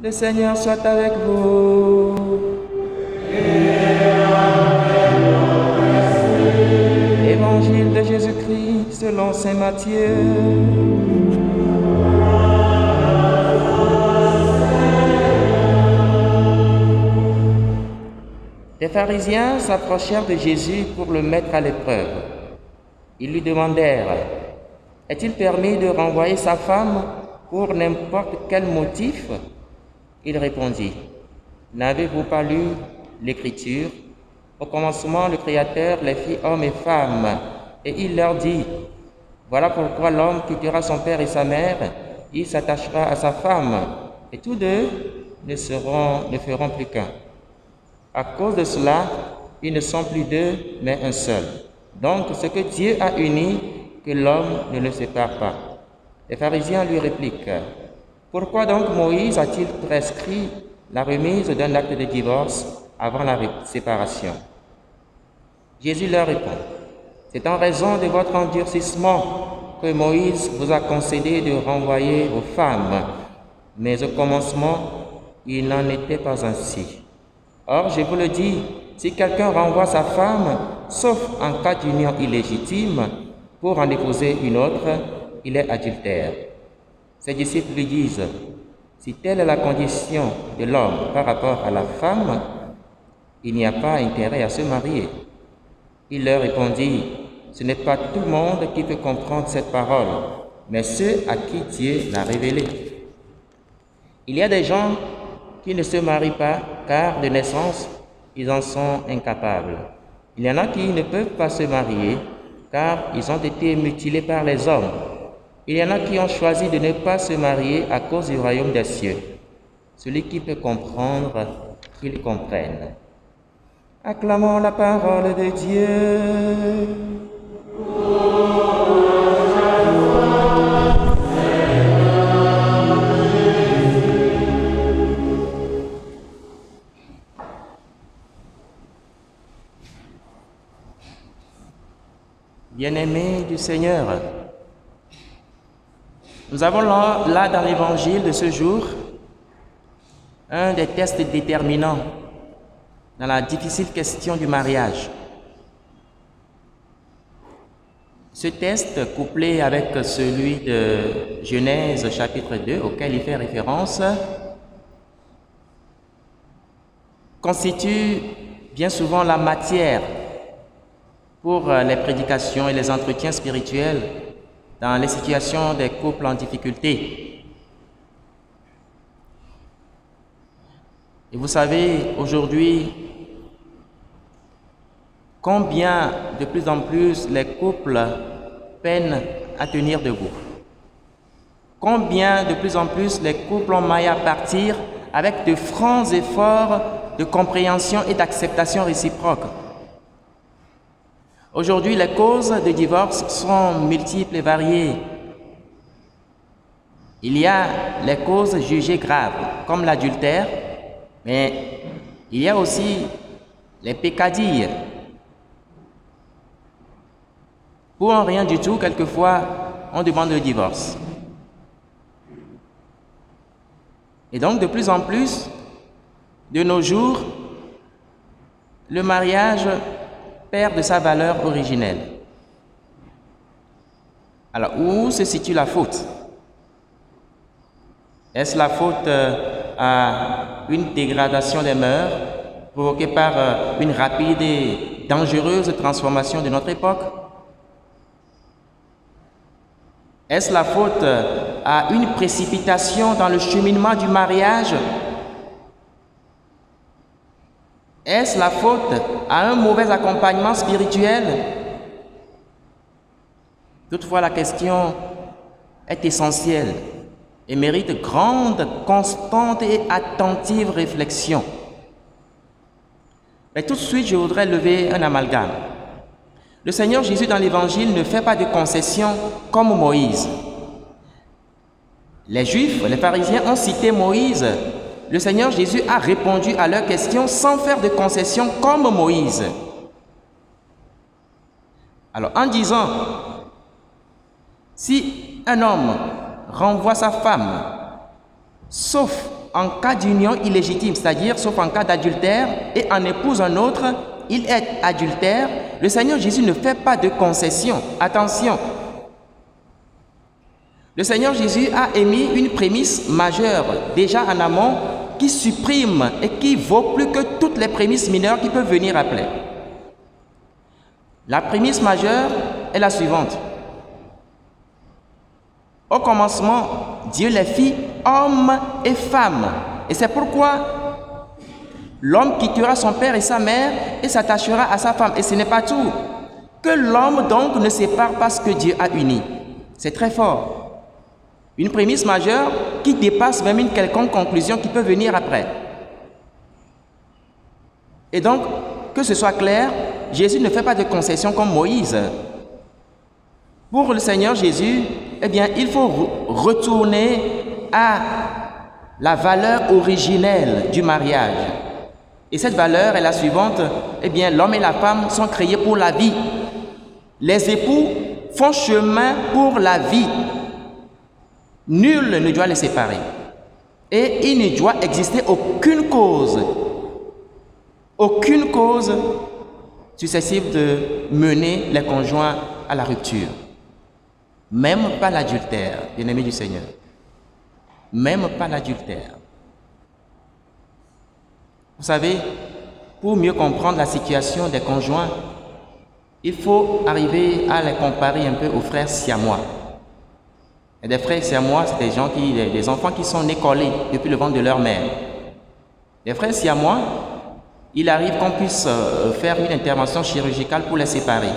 Le Seigneur soit avec vous. Évangile de Jésus-Christ selon saint Matthieu. Les pharisiens s'approchèrent de Jésus pour le mettre à l'épreuve. Ils lui demandèrent: est-il permis de renvoyer sa femme pour n'importe quel motif? Il répondit: n'avez-vous pas lu l'Écriture? Au commencement, le Créateur les fit hommes et femmes, et il leur dit: voilà pourquoi l'homme quittera son père et sa mère, il s'attachera à sa femme, et tous deux ne feront plus qu'un. À cause de cela, ils ne sont plus deux, mais un seul. Donc, ce que Dieu a uni, que l'homme ne le sépare pas. Les pharisiens lui répliquent: pourquoi donc Moïse a-t-il prescrit la remise d'un acte de divorce avant la séparation? Jésus leur répond: c'est en raison de votre endurcissement que Moïse vous a concédé de renvoyer vos femmes, mais au commencement, il n'en était pas ainsi. Or, je vous le dis, si quelqu'un renvoie sa femme, sauf en cas d'union illégitime, pour en épouser une autre, il est adultère. Ses disciples lui disent: si telle est la condition de l'homme par rapport à la femme, il n'y a pas intérêt à se marier. Il leur répondit: ce n'est pas tout le monde qui peut comprendre cette parole, mais ceux à qui Dieu l'a révélée. Il y a des gens qui ne se marient pas car de naissance, ils en sont incapables. Il y en a qui ne peuvent pas se marier car ils ont été mutilés par les hommes. Il y en a qui ont choisi de ne pas se marier à cause du royaume des cieux. Celui qui peut comprendre, qu'il comprenne. Acclamons la parole de Dieu. Bien-aimés du Seigneur, nous avons là dans l'évangile de ce jour un des tests déterminants dans la difficile question du mariage. Ce test, couplé avec celui de Genèse chapitre 2, auquel il fait référence, constitue bien souvent la matière pour les prédications et les entretiens spirituels dans les situations des couples en difficulté. Et vous savez, aujourd'hui, combien de plus en plus les couples peinent à tenir debout. Combien de plus en plus les couples ont maille à partir avec de francs efforts de compréhension et d'acceptation réciproque. Aujourd'hui, les causes de divorce sont multiples et variées. Il y a les causes jugées graves, comme l'adultère, mais il y a aussi les peccadilles. Pour un rien du tout, quelquefois, on demande le divorce. Et donc, de plus en plus, de nos jours, le mariage perd de sa valeur originelle. Alors, où se situe la faute? Est-ce la faute à une dégradation des mœurs provoquée par une rapide et dangereuse transformation de notre époque? Est-ce la faute à une précipitation dans le cheminement du mariage? Est-ce la faute à un mauvais accompagnement spirituel? Toutefois, la question est essentielle et mérite grande, constante et attentive réflexion. Mais tout de suite, je voudrais lever un amalgame. Le Seigneur Jésus dans l'Évangile ne fait pas de concessions comme Moïse. Les Juifs, les pharisiens ont cité Moïse. Le Seigneur Jésus a répondu à leurs questions sans faire de concessions comme Moïse. Alors, en disant, si un homme renvoie sa femme, sauf en cas d'union illégitime, c'est-à-dire sauf en cas d'adultère, et en épouse un autre, il est adultère, le Seigneur Jésus ne fait pas de concession. Attention, le Seigneur Jésus a émis une prémisse majeure déjà en amont qui supprime et qui vaut plus que toutes les prémisses mineures qui peuvent venir après. La prémisse majeure est la suivante. Au commencement, Dieu les fit hommes et femmes. Et c'est pourquoi l'homme quittera son père et sa mère et s'attachera à sa femme. Et ce n'est pas tout. Que l'homme donc ne sépare pas ce que Dieu a uni. C'est très fort. Une prémisse majeure qui dépasse même une quelconque conclusion qui peut venir après. Et donc, que ce soit clair, Jésus ne fait pas de concession comme Moïse. Pour le Seigneur Jésus, eh bien, il faut retourner à la valeur originelle du mariage. Et cette valeur est la suivante. Eh bien, l'homme et la femme sont créés pour la vie. Les époux font chemin pour la vie. Nul ne doit les séparer. Et il ne doit exister aucune cause susceptible de mener les conjoints à la rupture. Même pas l'adultère, bien-aimé du Seigneur. Même pas l'adultère. Vous savez, pour mieux comprendre la situation des conjoints, il faut arriver à les comparer un peu aux frères siamois. Et des frères siamois, c'est des enfants qui sont nés collés depuis le ventre de leur mère. Les frères siamois, il arrive qu'on puisse faire une intervention chirurgicale pour les séparer.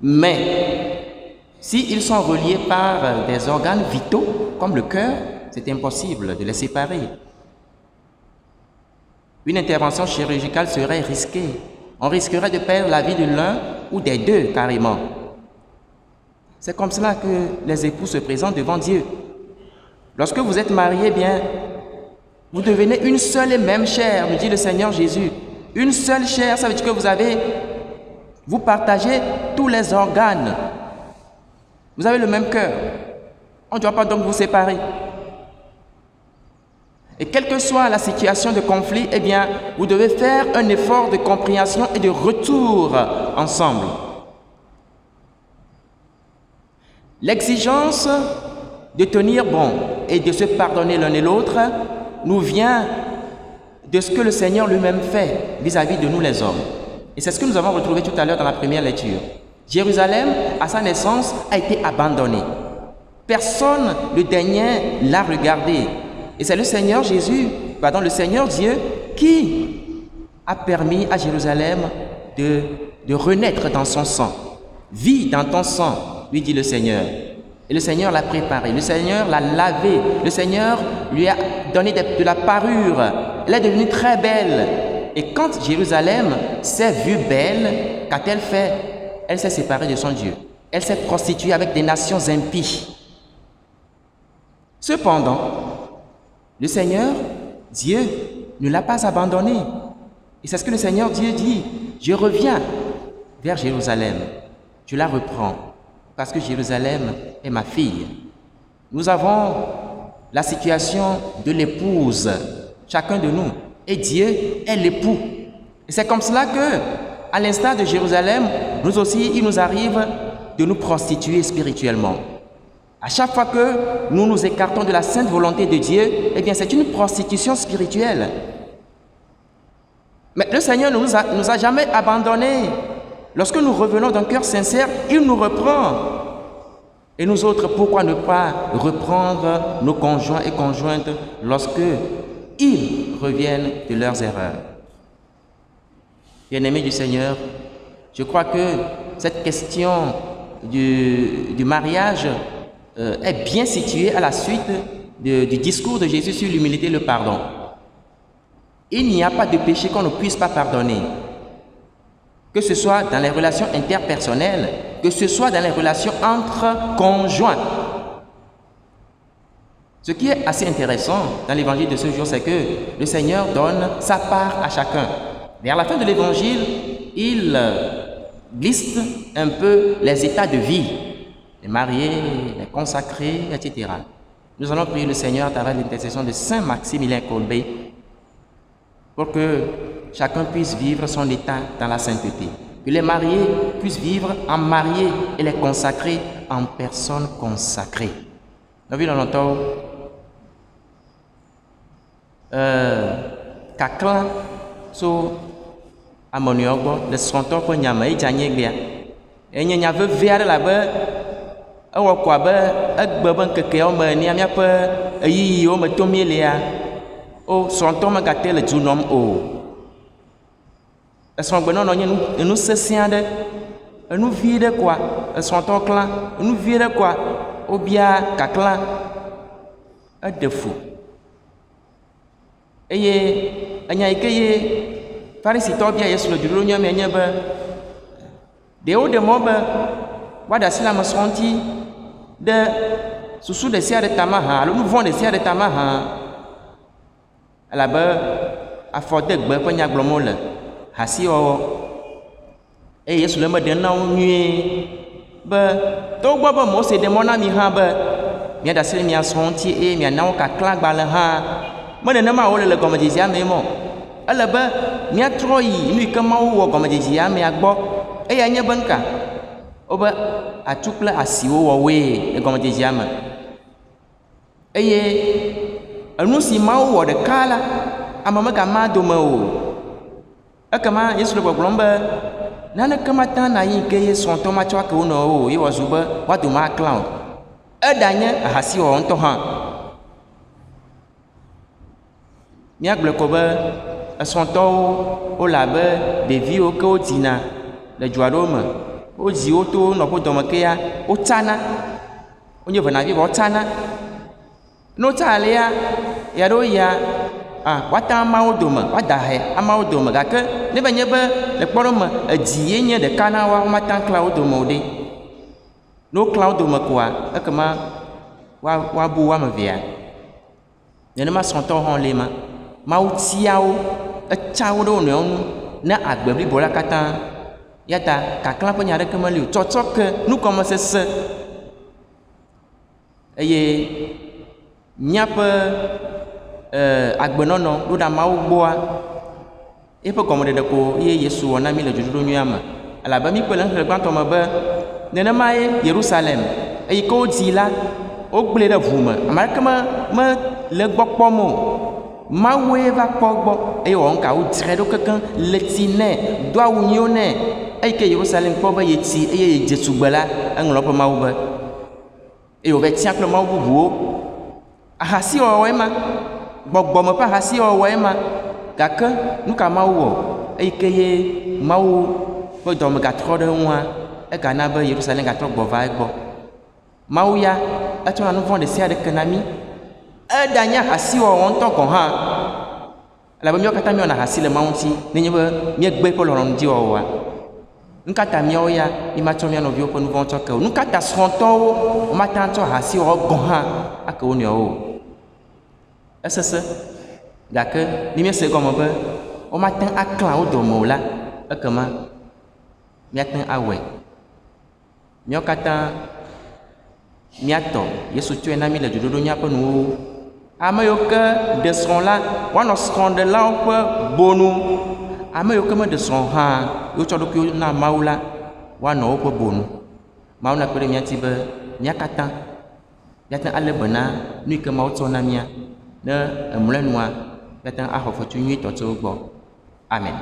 Mais, s'ils sont reliés par des organes vitaux, comme le cœur, c'est impossible de les séparer. Une intervention chirurgicale serait risquée. On risquerait de perdre la vie de l'un ou des deux carrément. C'est comme cela que les époux se présentent devant Dieu. Lorsque vous êtes mariés, bien, vous devenez une seule et même chair, nous dit le Seigneur Jésus. Une seule chair, ça veut dire que vous partagez tous les organes. Vous avez le même cœur. On ne doit pas donc vous séparer. Et quelle que soit la situation de conflit, eh bien, vous devez faire un effort de compréhension et de retour ensemble. L'exigence de tenir bon et de se pardonner l'un et l'autre nous vient de ce que le Seigneur lui-même fait vis-à-vis de nous les hommes. Et c'est ce que nous avons retrouvé tout à l'heure dans la première lecture. Jérusalem, à sa naissance, a été abandonnée. Personne ne daignait la regarder. Et c'est le Seigneur Jésus, le Seigneur Dieu, qui a permis à Jérusalem de renaître dans son sang. Vis dans ton sang, lui dit le Seigneur. Et le Seigneur l'a préparé, le Seigneur l'a lavé, le Seigneur lui a donné de la parure. Elle est devenue très belle. Et quand Jérusalem s'est vue belle, qu'a-t-elle fait? Elle s'est séparée de son Dieu. Elle s'est prostituée avec des nations impies. Cependant, le Seigneur, Dieu, ne l'a pas abandonnée. Et c'est ce que le Seigneur Dieu dit. Je reviens vers Jérusalem. Je la reprends. Parce que Jérusalem est ma fille. Nous avons la situation de l'épouse, chacun de nous. Et Dieu est l'époux. Et c'est comme cela que, à l'instar de Jérusalem, nous aussi, il nous arrive de nous prostituer spirituellement. À chaque fois que nous nous écartons de la sainte volonté de Dieu, eh bien, c'est une prostitution spirituelle. Mais le Seigneur ne nous a jamais abandonnés. Lorsque nous revenons d'un cœur sincère, il nous reprend. Et nous autres, pourquoi ne pas reprendre nos conjoints et conjointes lorsque ils reviennent de leurs erreurs? Bien-aimés du Seigneur, je crois que cette question du mariage est bien située à la suite du discours de Jésus sur l'humilité et le pardon. Il n'y a pas de péché qu'on ne puisse pas pardonner. Que ce soit dans les relations interpersonnelles, que ce soit dans les relations entre conjoints. Ce qui est assez intéressant dans l'évangile de ce jour, c'est que le Seigneur donne sa part à chacun. Vers la fin de l'évangile, il liste un peu les états de vie, les mariés, les consacrés, etc. Nous allons prier le Seigneur à travers l'intercession de Saint Maximilien Kolbe pour que chacun puisse vivre son état dans la sainteté. Que les mariés puissent vivre en mariés et les consacrés en personnes consacrées. Nous avons longtemps kakla so amoniogo de sonto ko nyama e janye gbia enye nya veve are la be ewo kwa be egbe be nkeke o me ni amia pe eyi o me tomi lia o sonto me gate le junom o eson gbe no no nye nu sesia de enu vi de kwa esonto kla enu vi de kwa obia kakla edefu eye anya ikeye Pharisitɔ bia Yesu le dzroɖo nyɔmia nye be ɖewo ɖe mɔ be woaɖe asi le amesrɔ̃ŋti ɖe susu ɖe sia ɖe tame hã alo nu vɔ̃ ɖe sia ɖe tame hã elabe afɔdegbe ƒe nyagblɔm wole hasiwɔwɔ eye Yesu le meɖem na wo nyuie be togbɔ be Mose ɖe mɔ na mi hã be miaɖe asi le mia srɔ̃ŋti eye miana wo kaklãgbalẽ hã me nenema wole le gɔmedzedzea me mɔ ele be miatrɔ yi nu yi ke Mawu wɔ gɔmedzedzea mea gbɔ eya nye be nuka wobe atu kple asiwo wɔwoe le gɔmedzedzea me eye enu si Mawu wɔ ɖeka la ame megama dome o ekema Yesu le gbɔgblɔm be naneke mata na yi ke ye srɔ̃tɔ matsɔ ake wo nɔwo ye wòazu be woadome aklã o eɖanye ahasiwɔwɔ ŋutɔ hã míagblɔ ko be esrɔ̃tɔwo wole abe ɖeviwo ke wodzina le du aɖewo me wodzi wo to nɔƒe dɔme ke ya wotsana wonye venavi vɔ wotsana ne wotsa alea ya ɖewo yia woata amawo dome woada he amawo dome gake ne be nye be le kpɔɖo me edzi ye nye ɖeka na wa womata klã wo dome o ɖe ne woklã wo dome koa ekema woabu wo ame evea nenema srɔ̃tɔwo hã le ma Mawu tiawo etsawo ɖe wo nɔewo nu ne agbe blibo la katã ya ta kaklã ƒe nya ɖeke meli o tsɔtsɔ ke nukɔmesese eye míaƒe agbenɔnɔ ɖo ɖa Mawu gbɔa eƒe gɔmeɖeɖe ko ye Yesu wɔ na mí le dzoɖoɖo nyuia me elabe mí kpe le ŋxlẽ gbãtɔ me be nenemae Yerusalem eyi ke wodzi la wogblẽ ɖe ʋu me ame aɖeke me le gbɔ kpɔm o Mawue va kpɔ gbɔ eye wɔ ŋka wodzrae ɖo kekeŋ le tsi nɛ do awu nyiwo nɛ eyi ke Yerusalem kpɔ be yetsi eye yedze tugbe la eŋlɔ ƒe Mawu be eye wòva tia kple Mawu bubuwo ahasiwɔwɔe ma gbɔgbɔme ƒe ahasiwɔwɔe ma gake nu ka Mawu wɔ eyi ke ye Mawu ƒe dɔme gatrɔ ɖe ŋua egana be Yerusalem gatrɔ gbɔ va egbɔ Mawu ya etsɔna nu vɔ̃ ɖe sia ɖe ke na mí eɖanye ahasiwɔwɔ ŋutɔ gɔ̃ hã elabe míawo katã míewɔna ahasi le Mawu ŋuti nenye be míegbe eƒe lɔlɔ̃nudziwɔwɔa nu ka ta míawo ya míematsɔ mía nɔviwo ƒe nu vɔ̃ tsɔ ke o nu ka ta srɔ̃tɔwo womata tsɔ ahasiwɔwɔ gɔ̃ hã ake wo nɔewo esese gake ne míese gɔme be womate aklã wo dome o la ekema míate awɔe míawo katã míatɔ Yesu tsɔe na mí le dzoɖoɖo nyuia ƒe nuwo ame yiwo ke ɖe srɔ̃ la woanɔ srɔ̃ɖelawo ƒe bonu ame yiwo ke meɖe srɔ̃ hã wotsɔ ɖokuiwo na Mawu la woanɔ woƒe bonu Mawu nakpe ɖe mía ŋuti be mía katã míate alé be na nu yi ke Mawu tsɔ na mía ne emlɔenua míate axɔ fetu nyuitɔ tso wo gbɔ amen.